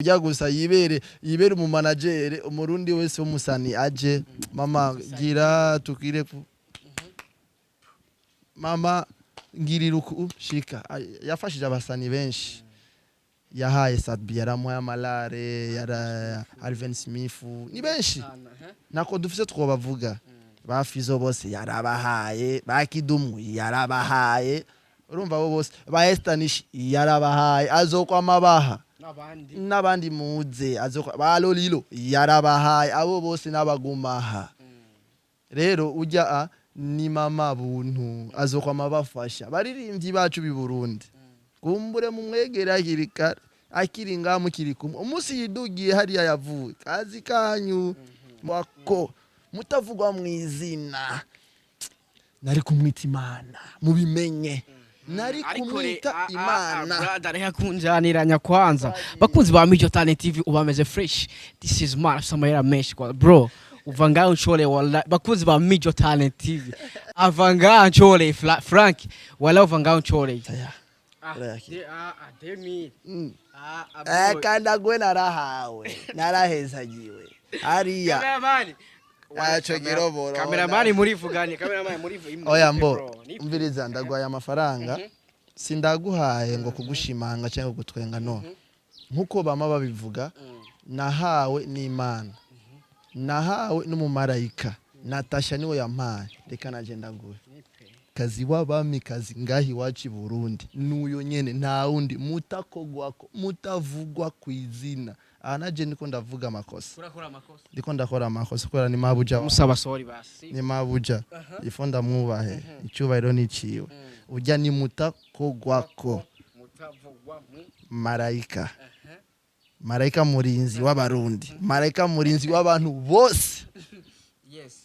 ujya gusa yibere mu manager umurundi wese w'umusani aje mama gira tukire mama ngirira shika yafashije abasani benshi yahaye Sadbi yaramuhaye Malare yara Alvin Smith ni benshi nako dufise twobavuga bafizo bose yarabahaye bakidumu yarabahaye urumva bo bose ba Estanish yarabahaye azokwa mabaha n'abandi muze azokwa ba Lolilo yarabahaye abo bose nabagumaha rero ujya ni mama buntu azokwa mabafasha baririmbyi bacu bi Burundi kumbure mu mwegera akiri ngamu kiri kumwe umunsi yidugiye hariya yavuye kazi kanyu wako mutavugwa mwizina nari kumwita Imana mubimenye nari kumwita Imana brother reka kunjaniranya kwanza bakunzi ba Mijo Talent TV ubameze fresh this is man samara mesh bro uvanga unchole wala bakunzi ba Mijo Talent TV avanga unchole Frank wala uvanga unchole kanda gwe narahawe narahezagiwe hariya Cameraman murivuganye oya mbo umviriza ndagwaye amafaranga sindaguhaye ngo kugushimanga cyangwa gutwenga no nkuko bama babivuga nahawe n'Imana nahawe n'umumarayika NATASHA niwe yampaye reka naje ndaguhe kazi wabami kazi ngahi wachi Burundi nuyo nyene nta wundi mutakogwako mutavugwa kwizina anaje niko ndavuga makosa ndiko ndakora amakosa kora ni mabuja musaba sorry basi ni mabuja ifonda mwubahe icyubahiro niciwe ujya ni mutakogwako mutavugwa marayika marayika murinzi w'abarundi marayika murinzi w'abantu bose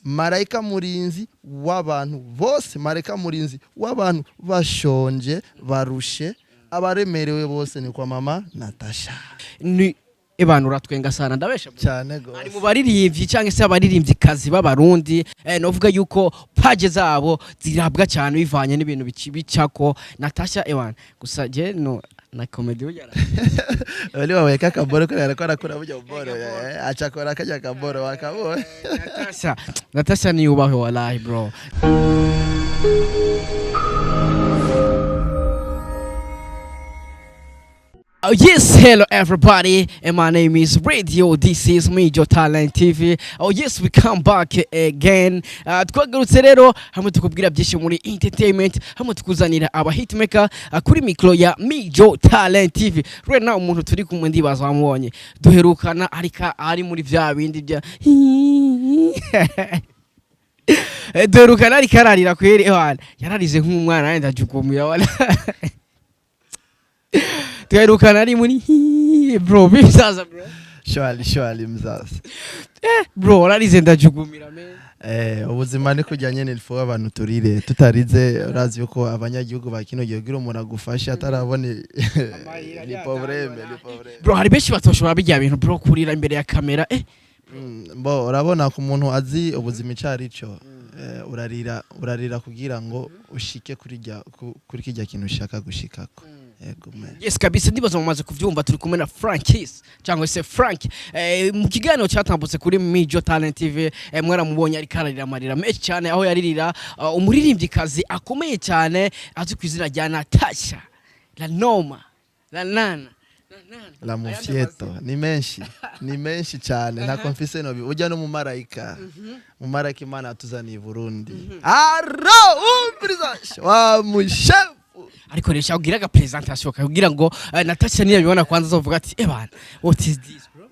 marayika murinzi w'abantu bose marayika murinzi w'abantu bashonje barushe abaremerewe bose ni kwa mama NATASHA ni abantu uratwenga sana ndabesha cyane gose ari mu baririmbyi cyangwa se abaririmbyi kazi b'abarundi novuga yuko page zabo zirabwa cyane bivanye n'ibintu bicako NATASHA ewan gusa je no na comedy ujara wali waweka kaboro ko yarakora kora bujya boro achakora kajya kaboro wakabona NATASHA ni ubahe wallahi bro. Oh yes, hello everybody, and my name is Radio. This is Mijo Talent TV. Oh yes, we come back again. Twagarutse rero hamwe tukubwira byinshi muri entertainment, hamwe tukuzanira aba hitmaker kuri micro ya Mijo Talent TV. Right now umuntu turi kumwe ndibaza wamubonye. Duherukana arika ari muri vya bindi bya duherukana arika ararira kweri ewana. Yararize nk'umwana yenda jugumira wala. Tuherukana ari muri bro bizaza bro shwali mzaza bro ararize ndajugumira me ubuzima ni kujyanye n'ilfo abantu turire tutarize urazi yuko abanyagihugu bakino gihugu umuntu agufasha atarabone ni problème bro hari beshi batoshobora bijya bintu bro kurira imbere ya kamera bo urabona ku muntu azi ubuzima icari cyo urarira kugira ngo ushike kuri kijya kintu ushaka gushikako. Yes kabisa ndibaza mumaze kuvyumva turi kumwe na Frankis cyangwa se Frank mu kiganiro cyatambutse kuri Mijo Talent TV mwara mubonye ari kararira amarira menshi cyane aho yaririra umuririmbyi kazi akomeye cyane azwi kwizina rya NATASHA la noma la nana la mufieto ni menshi cyane nta confise no ujya no mu marayika Imana atuzaniye Burundi umbriza wa mushefu ariko resha ugira ga presentation kagira ngo NATASHA niyo bibona kwanza azovuga ati bana what is this bro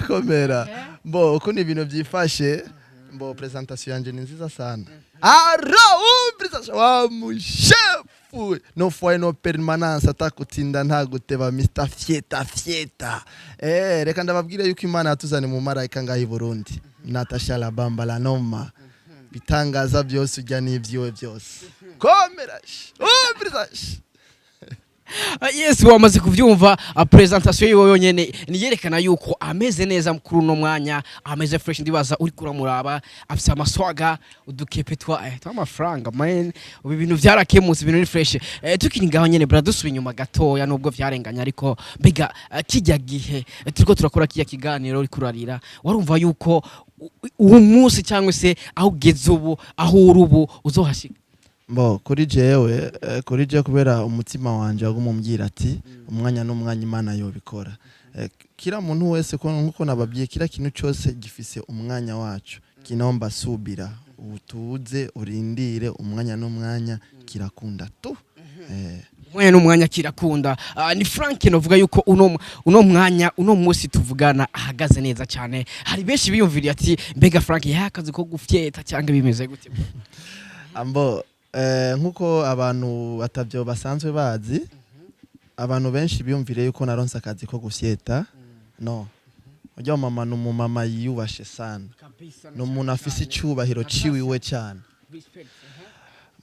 komera mbo uko ni ibintu byifashe mbo presentation yanje ni nziza sana umbriza wa mushefu no foi no permanence atakutinda nta guteba Mr Fieta reka ndababwire yuko Imana yatuzane mu marayika ngahi Burundi NATASHA la bamba la noma bitangaza byose ujya n'ivyiwe byose komera Yes, wamaze kuvyumva presentation yiwe yonyene niyerekana yuko ameze neza kuri uno mwanya, ameze fresh, ndibaza uri kuramuraba afise amaswaga udukepe tw'amafaranga man, ubu bintu vyarakemutse, ibintu ni fresh. Tukiri ngaho nyene bra, dusubi inyuma gatoya nubwo vyarenganya, ariko mbega kijya gihe turiko turakora kijya kiganiro uri kurarira, warumva yuko uwo munsi cyangwa se aho ugeze ubu, aho uri ubu uzohashika? Mbo kuri jewe kubera umutima wanje wagumumbwira ati umwanya n'umwanya Imana yobikora. Kila muntu wese nkuko nababwiye, kila kintu cyose gifise umwanya wacu, kinomba subira, utuze urindire, umwanya n'umwanya kirakunda tu. Umwanya n'umwanya kirakunda. Ni Frank novuga yuko uno mwanya uno munsi tuvugana ahagaze neza cyane. Hari benshi biyumviriye ati mbega Frank yakaze ko gufyeta cyangwa bimeze gute? Ambo nkuko abantu batavyo basanzwe bazi, abantu benshi biyumvire yuko naronse akazi ko gufyeta. No, ujya mama n'umumama yiyubashe sana, n'umuntu afise icyubahiro ciwiwe cyane.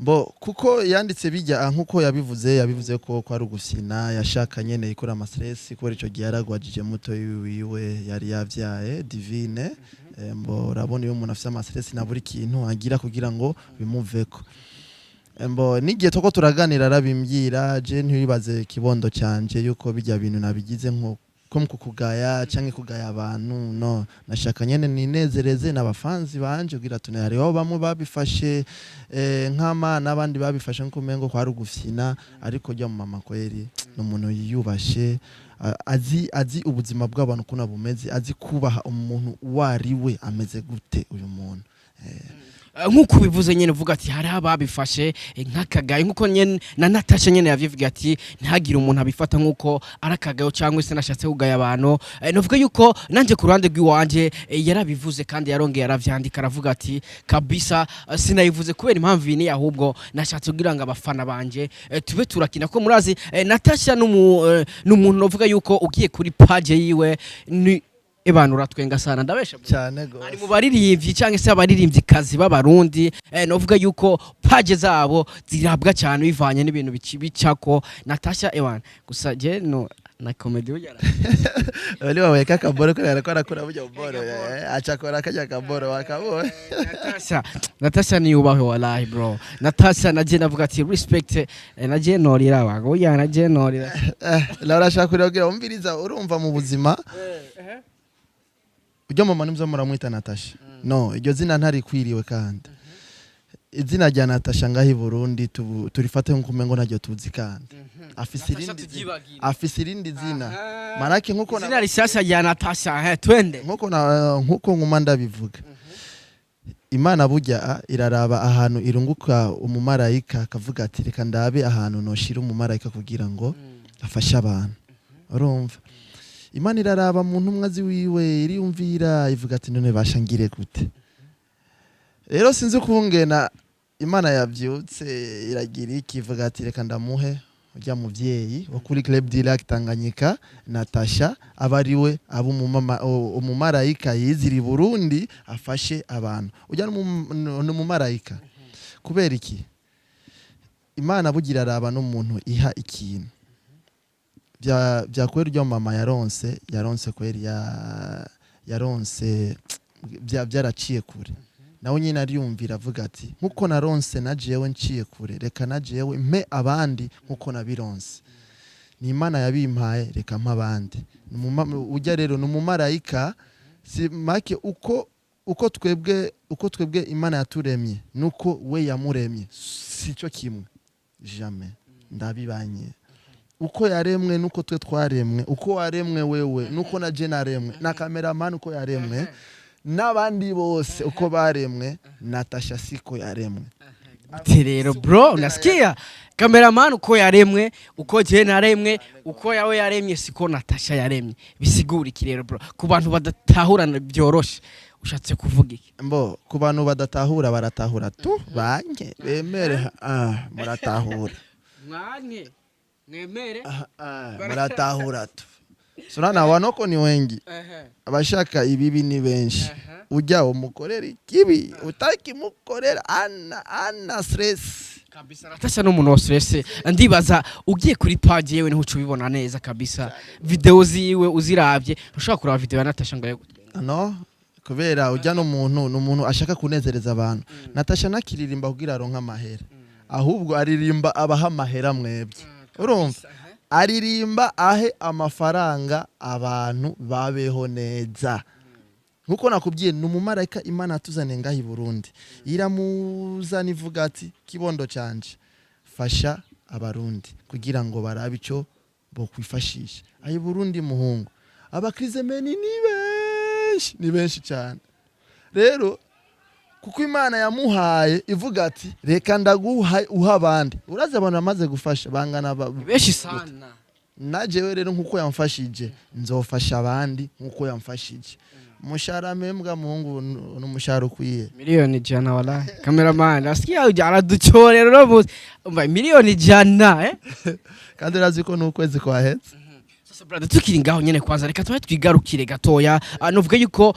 Mbo kuko yanditse bijya nkuko yabivuze ko ari ugusina, yashaka nyene ikora amastress kubera ico gihe yaragwajije muto wiwe yari yavyaye divine. Mbo urabona iyo umuntu afise amastress na buri kintu agira kugira ngo bimuveko. Mbo nigiye toko turaganira arabimbwira, je ntibibaze kibondo cyanje yuko bijya bintu nabigize nko kukugaya canke kugaya abantu. No, nashaka nyene ninezereze n'abafanzi banje kugira tunari aho bamwe babifashe nk'ama n'abandi babifashe nko mengo kwa rugufyina, ariko jya mu mama kweri n'umuntu yiyubashe, azi ubuzima bw'abantu kuna bumeze, azi kubaha umuntu wariwe ameze gute uyu muntu. Nkuko bivuze nyene uvuga ati hari ababifashe nk'akagaye, nkuko nyene na Natasha nyene yavivuga ati ntihagire umuntu abifata nkuko arakagayo cyangwa se nashatse kugaya abantu. Novuga yuko nanje ku ruhande rw'iwanje yarabivuze kandi yarongeye aravyandika, aravuga ati kabisa sinayivuze kubera impamvu ini, ahubwo nashatse kugira ngo abafana banje tube turakina ko murazi Natasha n'umuntu novuga yuko ugiye kuri page yiwe ni ebanu ratwenga sana, ndabesha cyane gose. Ari mu baririmbyi cyangwa se abaririmbyi kazi b'abarundi, novuga yuko page zabo zirabwa cyane bivanye n'ibintu bicako. Natasha ebana gusa je no na comedy ujara oli wawe kakaboro ko arakora buryo boro acakora kajya kaboro wakabona. Natasha ni ubaho wallahi bro. Natasha naje navuga ati respect, naje norira wago ya naje norira Laura shakuri ogira umviriza, urumva mu buzima ujya mama nimzo muramwita Natasha. No, iryo zina ntari kwiriwe kandi izina rya Natasha ngahi Burundi turifate nko kumengo najyo tuzi kandi afise irindi zina manake nkuko zina rishasha rya Natasha twende nkuko nguma ndabivuga. Imana burya iraraba ahantu irunguka umumarayika akavuga ati reka ndabe ahantu noshira umumarayika kugira ngo afashe abantu. Urumva Imana iraraba mu ntumwazi wiwe iriyumvira ivuga ati none bashangire gute. Rero sinzi kungena Imana yavyutse iragira ikivuga ati reka ndamuhe ujya muvyeyi wo kuri Club Direct Tanganyika Natasha abariwe umumarayika yiziri Burundi afashe abantu. Ujya n'umumarayika kubera iki? Imana bugira araba n'umuntu iha ikintu bya kweri ryo mama yaronse kweri yaronse byaraciye kure. Nawe nyine ariyumvira avuga ati nkuko naronse najewe nciye kure, reka najewe mpe abandi nkuko nabironse. Ni Imana yabimpaye reka mpa abandi. Ujya rero n'umumarayika si make uko twebwe Imana yaturemye nuko we yamuremye sico kimwe jamais ndabibanye. Uko yaremwe nuko twe twaremwe, uko waremwe wewe nuko na je naremwe, na cameraman uko yaremwe n'abandi bose uko baremwe, Natasha siko yaremwe. Rero bro unasikia, cameraman uko yaremwe, uko je naremwe, uko yawe yaremye siko Natasha yaremye. Bisigura iki rero bro ku bantu badatahurana byoroshe ushatse kuvuga iki? Mbo ku bantu badatahura baratahura tu banke bemere muratahura mwanke nemere muratahura tu. Sunana wanoko ni wengi abashaka ibibi ni benshi. Ujya umukorera ikibi utaki mukorera ana stress kabisa Natasha no muno stress ndibaza ugiye kuri page yewe ntucu bibona neza kabisa video ziwe uziravye ushaka kuraba video ya Natasha ngo no kubera ujya n'umuntu ashaka kunezereza abantu Natasha nakiririmba kugira aronka amahera ahubwo aririmba abaha amahera mwebwe urumva aririmba ahe amafaranga abantu babeho neza nkuko nakubwiye numumarayika Imana atuzane ngaho i Burundi iramuzana ivuga ati kibondo canje fasha abarundi kugira ngo barabe ico bo kwifashisha ayi Burundi muhungu abakrizemeni ni benshi cyane rero kuko Imana yamuhaye ivuga ati reka ndaguha uhabandi uraze abantu bamaze gufasha bangana benshi sana najewe rero nkuko yamfashije nzofasha abandi nkuko yamfashije mushara membwa muhungu n'umushara ukwiye miliyoni jana wala cameraman asikia ujana duchore rero miliyoni jana kandi urazi ko n'ukwezi kwahetse sasa brother tukiri ngaho nyene kwanza reka tuba twigarukire gatoya novuga yuko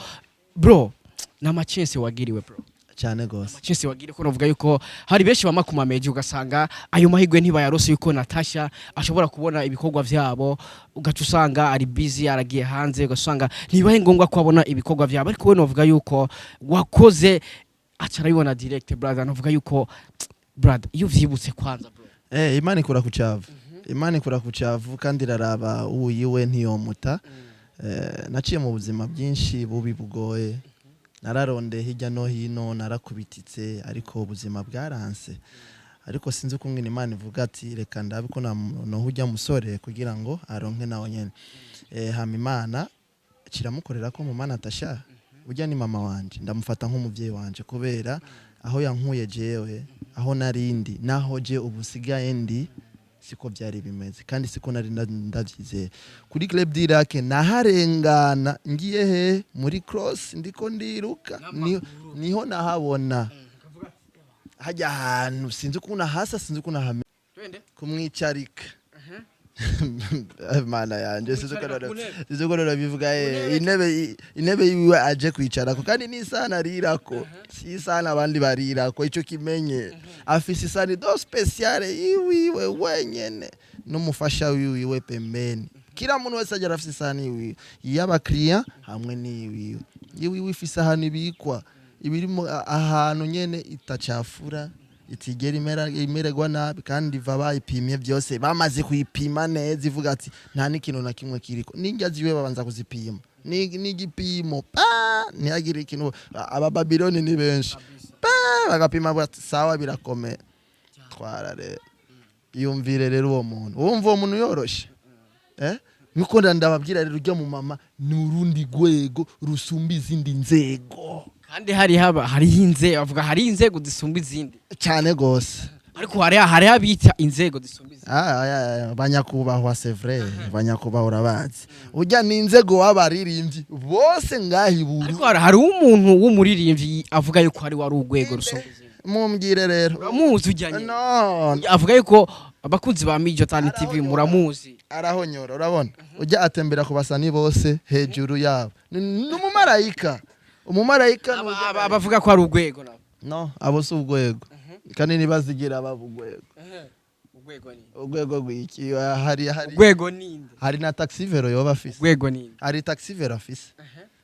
bro nama chance wagiriwe bro cyane gose chance wagire ko novuga yuko hari benshi bamakuma meje ugasanga ayo mahigwe ntibayarose yuko Natasha ashobora kubona ibikorwa vyabo ugaca usanga ari busy aragiye hanze ugasanga ntibahe ngombwa ko abona ibikorwa vyabo ariko we novuga yuko wakoze acarabibona direct brother novuga yuko brother iyo vyibutse kwanza bro Imana ikura ku cyavu Imana ikura ku cyavu kandi iraraba uyiwe ntiyomuta naciye mu buzima byinshi bubi bugoye nararonde hirya no hino narakubititse ariko ubuzima bwaranse ariko sinzi ko ngene Imana ivuga ati reka ndabe ko no hujya musore kugira ngo aronke nawo nyene hama Imana kiramukorera ko mu Mana Natasha ujya ni mama wanje ndamufata nk'umuvyeyi wanje kubera aho yankuye jewe aho narindi naho je ubusigaye ndi siko byari bimeze kandi siko nari ndavyizeye kuri club d'Irak naharengana ngiye he muri cross ndiko ndiruka niho nahabona hajya ahantu sinzi kuna hasa sinzi kuna hame kumwicarika Mana yanje sinzi ko bivuga intebe yiwe aje kwicarako kandi ni sana rirako si sana abandi barirako ico kimenye afise isani do speciale yiwe wenyene n'umufasha wiwe pembeni kila muntu wese agira afise isani yiwe y'abakiriya hamwe niwiwe yiwe ifise ahantu ibikwa ibirimo ahantu nyene itacafura itigera imererwa nabi kandi va bayipimye byose bamaze kuyipima neza ivuga ati nta n'ikintu na kimwe kiriko ninjya ziwe babanza kuzipima n'igipimo ntihagire ikintu aba Babiloni ni benshi bagapima bati sawa birakomeye twara rero yumvire rero uwo muntu wumva uwo muntu yoroshe niko ndababwira rero ujya mu mama ni urundi gwego rusumba izindi nzego kandi hari inzego avuga hari inzego zisumba izindi cyane gose ariko hari abita inzego zisumba izindi banyakubahwa c'est vrai banyakubahwa urabazi ujya ni inzego w'abaririmbyi bose ngahiburu ariko hari umuntu w'umuririmbyi avuga yuko hari wari urwego rusumba izindi mumbwire rero uramuzi ujyanye no avuga yuko abakunzi ba Mijotani TV muramuzi arahonyora urabona ujya atembera ku basani bose hejuru yabo n'umumarayika umumarayika bavuga ko ari urwego no abo si urwego kandi nibazigira babugwego urwego gwiki hari urwego ninde hari na taxi vero yoba afise urwego ninde hari taxi vero afise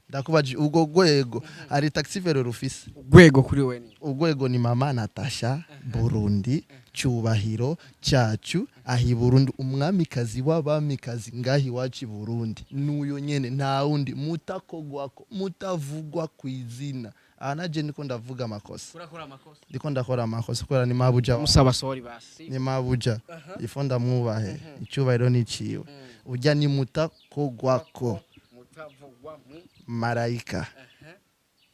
ndakubaje ubwo gwego hari taxi vero rufise urwego kuri we ni urwego ni mama Natasha Burundi cyubahiro cyacu ahi Burundi umwamikazi w'abamikazi ngahi wacu Burundi nuyo nyene nta wundi mutakogwako mutavugwa kwizina anaje niko ndavuga amakosa ndiko ndakora amakosa kubera ni mabuja musaba sorry basi ni mabuja ifonda mwubahe icyubahiro niciwe ujya ni mutakogwako marayika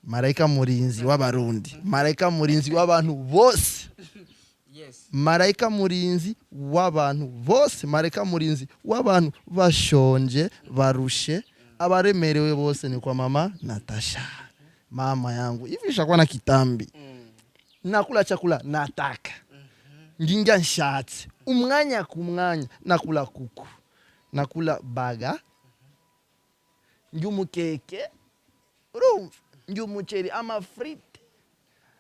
marayika murinzi w'abarundi marayika murinzi w'abantu bose marayika murinzi w'abantu bose marayika murinzi w'abantu bashonje barushe abaremerewe bose ni kwa mama Natasha mama yangu ivisha kwa na kitambi nakula chakula nataka nginga nshatse umwanya ku mwanya nakula kuku nakula baga njumukeke urumva njumuceri amafrite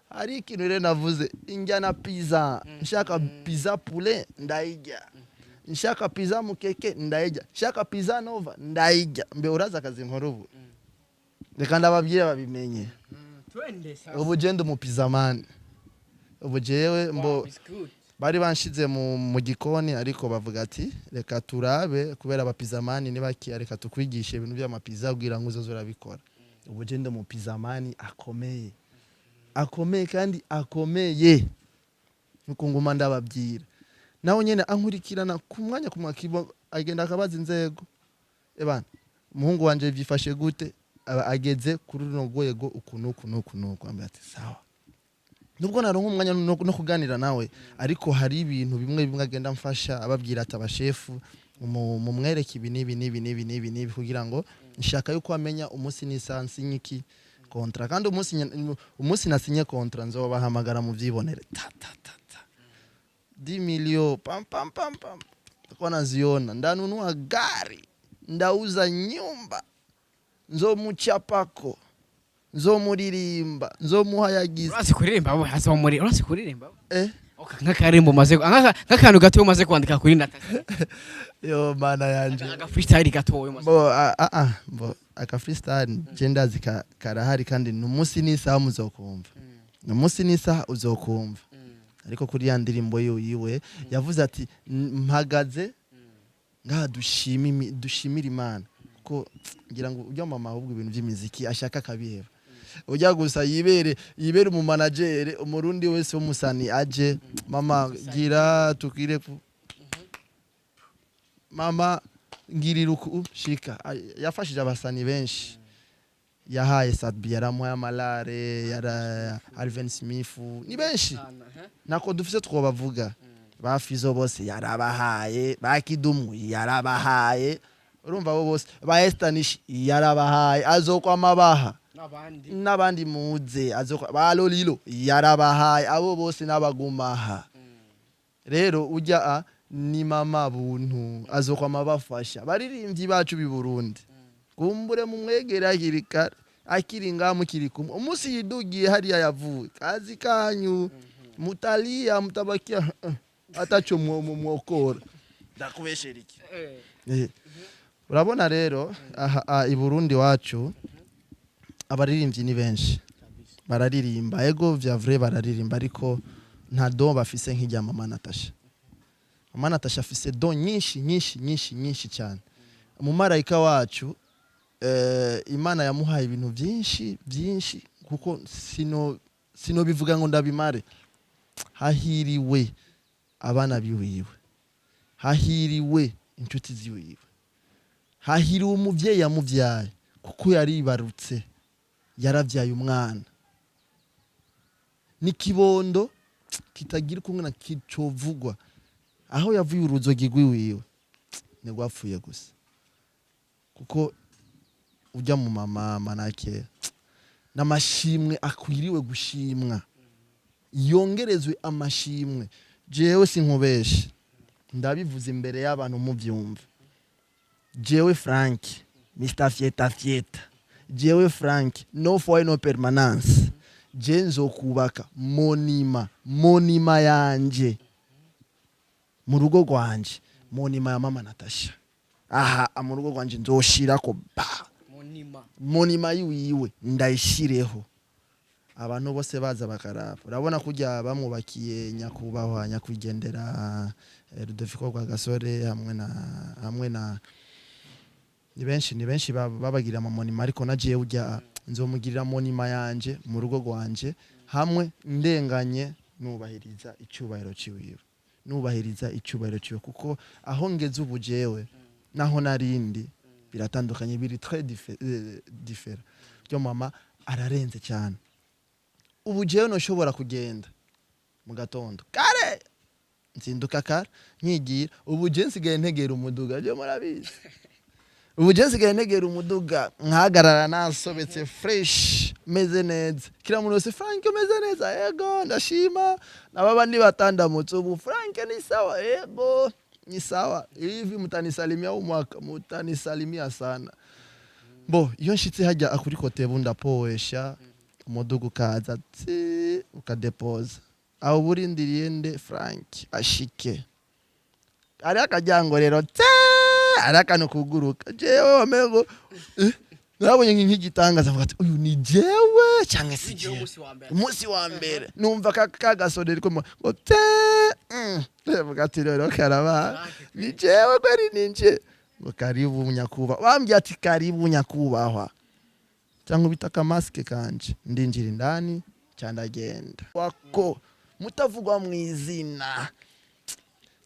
hari ikintu rero navuze injya na pizza nshaka pizza poulet ndayijya nshaka pizza mukeke ndayijya nshaka pizza nova ndayijya mbe uraza akazi nkora ubu reka ndababwira babimenye ubu genda mu pizza man ubu jewe mbo bari banshize mu gikoni ariko bavuga ati reka turabe kubera abapiza man nibakiya reka tukwigishe ibintu by'amapiza kugira ngo uzoze urabikora ubu genda mu pizza man akomeye kandi akomeye nuko nguma ndababwira naho nyene ankurikirana ku mwanya ku mwakibo agenda akabaza inzego ebana umuhungu wanje byifashe gute ageze kuri runo rwego ukuntu ambaye ati sawa nubwo naronka umwanya no kuganira nawe ariko hari ibintu bimwe agenda mfasha ababwira ati abashefu mu mwereke ibi nibi kugira ngo nshaka yuko amenya umunsi n'isansi nyiki kontra kandi umunsi nasinye kontra nzobahamagara mu vyibonere 10 million pam kwa naziona ndanunua gari ndauza nyumba nzomuchapako nzomuririmba nzomuhayagiza urasi kuririmba abo hazomuri urasi kuririmba nk'akarimbo maze nk'akantu gato umaze kwandika kuri NATASHA yo mana yanje aga freestyle gato bo aka freestyle genda zikarahari kandi numunsi n'isaha muzokumva numunsi n'isaha uzokumva ariko kuri ya ndirimbo yiwe yavuze ati mpagaze ngaha dushimira Imana kuko ngira ngo ujya mama ahubwo ibintu by'imiziki ashaka kabiheba ujya gusa yibere mu manager umurundi wese w'umusani aje mama gira tukire mama ngirira shika yafashije abasani benshi yahaye Sadbi yaramuhaye amalare yara Alvin Smith ni benshi nako dufise twobavuga bafizo bose yarabahaye bakidumu yarabahaye urumva bo bose ba Estanish yarabahaye azokwa mabaha nabandi muze azokwa balolilo yarabahaye abo bose nabagumaha rero ujya ni mama buntu azokwa mabafasha baririmbyi bacu bi Burundi kumbure mu mwegera hirika akiri ngamu kiri kumwe umunsi yidugiye hariya yavuye kazi kanyu mutalia mutabakia atacho mwokora ndakubeshera iki urabona rero i Burundi wacu abaririmbyi ni benshi bararirimba ego vya vrai bararirimba ariko nta don bafise nk'ijya mama NATASHA. Mama NATASHA afise don nyinshi cyane. Umumarayika wacu Imana yamuhaye ibintu byinshi kuko sino bivuga ngo ndabimare. Hahiriwe abana biwiwe, hahiriwe inshuti ziwiwe, hahiriwe umuvyeyi yamuvyaye kuko yaribarutse yaravyaye umwana. Nikibondo kitagira kumwe na kicovugwa aho yavuye uruzogi rwiwiwe negwapfuye gusa kuko ujya mu mama manake namashimwe akwiriwe gushimwa yongerezwe amashimwe. Jewe sinkubeshe ndabivuze imbere y'abantu muvyumva. Jewe Frank Mr Fieta jewe Frank no foi no permanence jenzo kubaka monima yanje mu rugo rwanje, monima ya mama NATASHA. Aha mu rugo rwanje nzoshirako monima yiwe ndayishireho abantu bose baza bakaraba. Urabona kujya bamwubakiye nyakubahwa nyakwigendera Rudoviko kwa Gasore hamwe na ni benshi babagira monima ariko nagiye ujya nzomugirira monima yanje mu rugo rwanje hamwe ndenganye nubahiriza icyubahiro ciwiwe, nubahiriza icyubahiro ciwe kuko aho ngeze ubujewe naho narindi biratandukanye, biri très différent. Byo mama ararenze cyane. Ubujewe no shobora kugenda mu gatondo kare nzinduka kare nyigira ubuje nsigaye ntegera umuduga byo murabizi. Ubuje nsigaye ntegera umuduga nkahagarara nasobetse fresh meze neza kira muntu wese Frank meze neza yego ndashima nababandi batandamutse ubu Frank ni sawa yego ni sawa hivi mutanisalimia umwaka mutanisalimia sana bo iyo nshitse hajya akuri kote bunda poesha umudugu kaza ukadepoza aho burindiriye nde Frank ashike ari akajyango rero ari akantu kuguruka jewe wamengo nabonye nk'igitangaza mvuga ati uyu ni jewe cyangwa si jewe umunsi wa mbere numva kagasoderi ko ngo mvuga ati rero karaba ni jewe kweri ninje ngo karibu nyakuba bambye ati karibu nyakubahwa cyangwa bitaka mask kanje ndinjira indani cyandagenda wako mutavugwa mu izina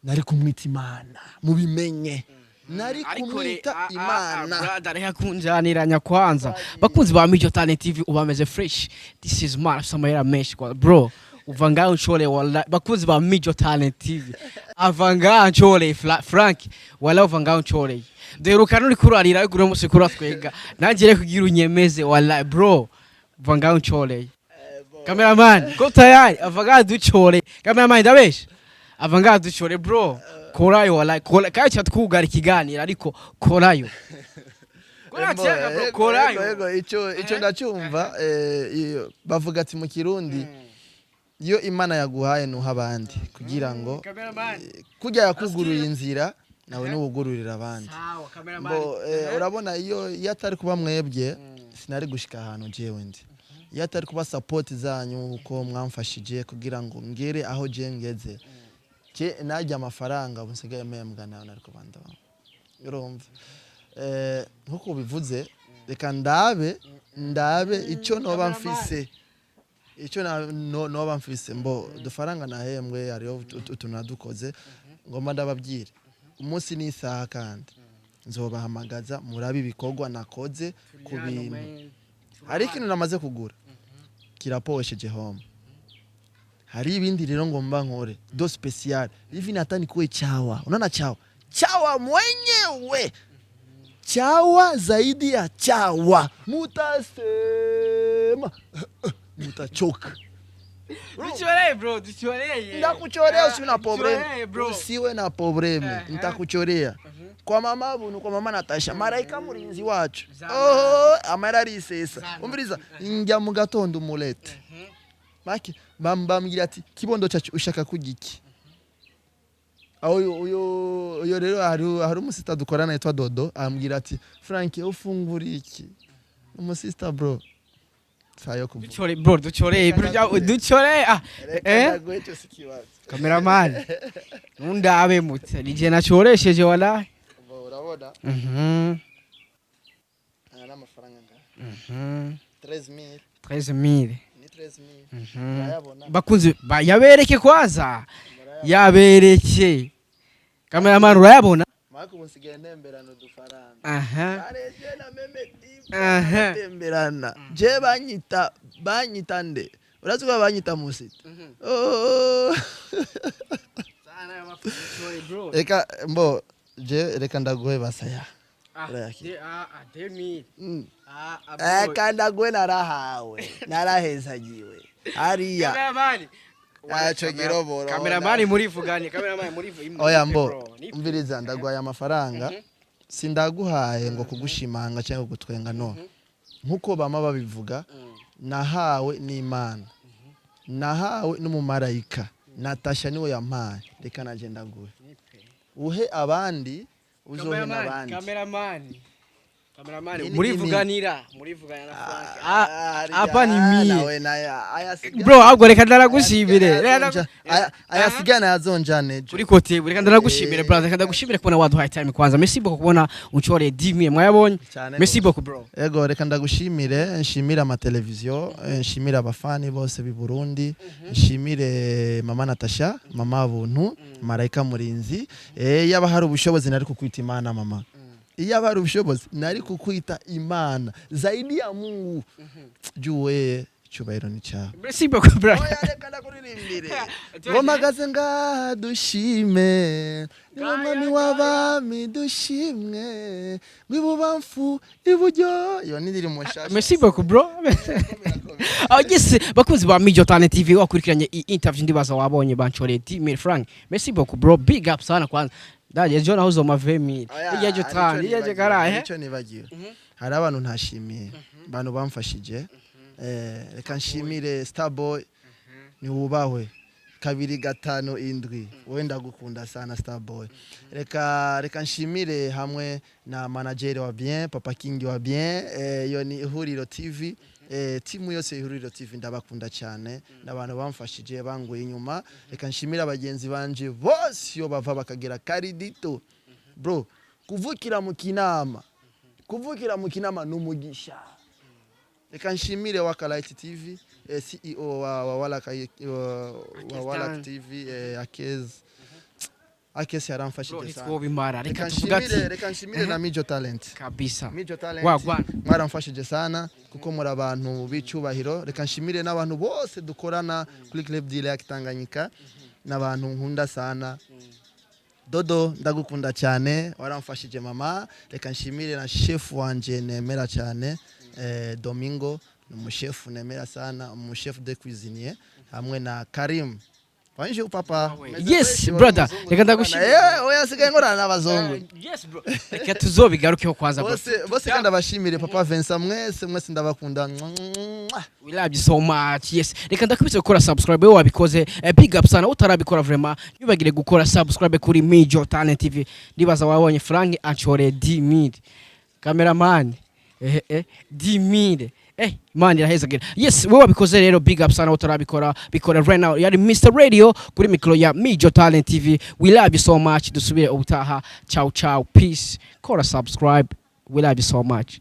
nari kumwita Imana mubimenye nari kumwita Imana brother reka kunjaniranya kwanza bakunzi ba Mijo Talent TV ubameze fresh this is man samara mesh bro uvanga unchole wallahi bakunzi ba Mijo Talent TV avanga unchole Frank wala uvanga unchole derukana uri kurarira gure musikura twega nangire kugira unyemeze wallahi bro uvanga unchole cameraman ko tayari avanga duchole cameraman ndabesha avanga duchole bro korayo wallahi kola kacha twugara ikiganira ariko korayo korayo ico ndacyumva bavuga ati mu Kirundi iyo Imana yaguhaye no habandi kugira ngo kujya yakuguruye inzira nawe n'ubugururira abandi bo urabona iyo yatari kuba mwebwe sinari gushika ahantu jewe ndi iyo atari kuba support zanyu uko mwamfashije kugira ngo ngere aho je ngeze najya amafaranga bunsigaye mpembwa nawe nari kubanda urumva nkuko bivuze reka ndabe icyo noba mfise noba mfise mbo dufaranga nahembwe ariyo utunadukoze ngoma ndababwire umunsi n'isaha kandi nzobahamagaza murabi ibikorwa nakoze ku bintu hari ikintu namaze kugura kiraposheje home hari ibindi rero ngomba nkore do special hivi natani kuwe chawa unaona chawa mwenyewe chawa zaidi ya chawa mutasema mutachoka duchore bro duchore ndakuchorea usiwe na problem usiwe na problem nitakuchorea kwa mama bunu kwa mama Natasha maraika murinzi wacu amarari sesa umviriza njya mu gatondo umulete Maki bambwira ati kibondo cyacu ushaka kugiki aho uyo rero hari umusista dukorana yitwa Dodo ambwira ati Frank ufungura iki umusista bro sayo kubu duchore bro duchore nagwecho sikiwaza cameraman nundabe mutse nije nachoresheje wala urabona ana mafaranga nga 13000 bakunzi yabereke kwaza yabereke cameraman urayabona mako musigaye nemberano dufaranga areje na meme temberana je banyita nde urazuba banyita musita sana y'amafuso bro reka mbo je reka ndaguhe basaya kanda gwe narahezagiwe hariya cameraman murivuganye oya mbo umviriza ndagwaye amafaranga sindaguhaye ngo kugushimanga cyangwa gutwenga no nkuko bama babivuga nahawe n'Imana nahawe n'umumarayika Natasha niwe yampaye reka naje ndaguhe uhe abandi uzohe nabandi cameraman murivuganira na Frank apa ni mie bro ahubwo reka ndaragushimire ayasigana yazonjane kuri kote reka ndaragushimire brother reka ndagushimire kubona waduhaye time kwanza merci beaucoup kubona unchore 10000 mwayabonye merci beaucoup bro ego reka ndagushimire nshimira ama televiziyo nshimira abafani bose bi Burundi nshimire mama Natasha mama buntu marayika murinzi yaba hari ubushobozi nari kukwita Imana mama iya bari ubushobozi nari kukwita Imana zaidi ya Mungu juwe cyubahiro ni cyawe merci beaucoup bro reka ndakuririmbire ngomagaze nga dushime niwo mwami w'abami dushimwe mwibubamfu iburyo yo nindiri mushasha merci beaucoup bro yes bakunzi ba Mijo Talent TV wakurikiranye interview ndibaza wabonye banchore 10000 francs merci beaucoup bro big up sana kwanza ndaje jona huzo mavemi iyeje tani iyeje karahe icyo nibagiwe hari abantu ntashimiye bantu bamfashije reka nshimire Starboy ni wubahwe kabiri gatano indwi wowe ndagukunda sana Starboy. Reka nshimire hamwe na manager wa bien Papa King wa bien yo ni Ihuriro TV. Timu yose Ihuriro TV ndabakunda cyane n'abantu bamfashije banguye inyuma. Reka nshimira abagenzi banje bose yo bava bakagera karidito bro. Kuvukira mu kinama n'umugisha. Reka nshimire Wakalight TV, CEO wa Wakalight TV, Akazi yaramfashije sana. Reka nshimire na Mijo Talent kabisa. Mijo Talent mwaramfashije sana kuko muri abantu b'icyubahiro. Reka nshimire n'abantu bose dukorana kuri Club Deal ya Tanganyika n'abantu nkunda sana. Dodo ndagukunda cyane waramfashije mama. Reka nshimire na chef wanje nemera cyane Domingo umushefu nemera sana, umushefu de cuisinier hamwe na Karim. Bonjour papa. Yes brother, reka ndagushimire. Oya sigaye ngorana n'abazungu. Yes bro. Reka tuzobigarukeho kwanza bro. Bose kandi abashimire papa Vincent mwese ndabakunda. We love you so much. Yes. Reka ndakubitse gukora subscribe wewe wabikoze. Big up sana utarabikora vraiment. Yubagire gukora subscribe kuri Mijo Talent TV. Ndibaza wabonye Frank Achore 10,000. Cameraman. 10,000. Man irahezagira. Yes, wewe wabikoze rero big up sana utarabikora bikora right now. Yari Mr Radio kuri mikro ya Mijo Talent TV. We love you so much. Dusubire ubutaha. Ciao ciao. Peace. Kora subscribe. We love you so much.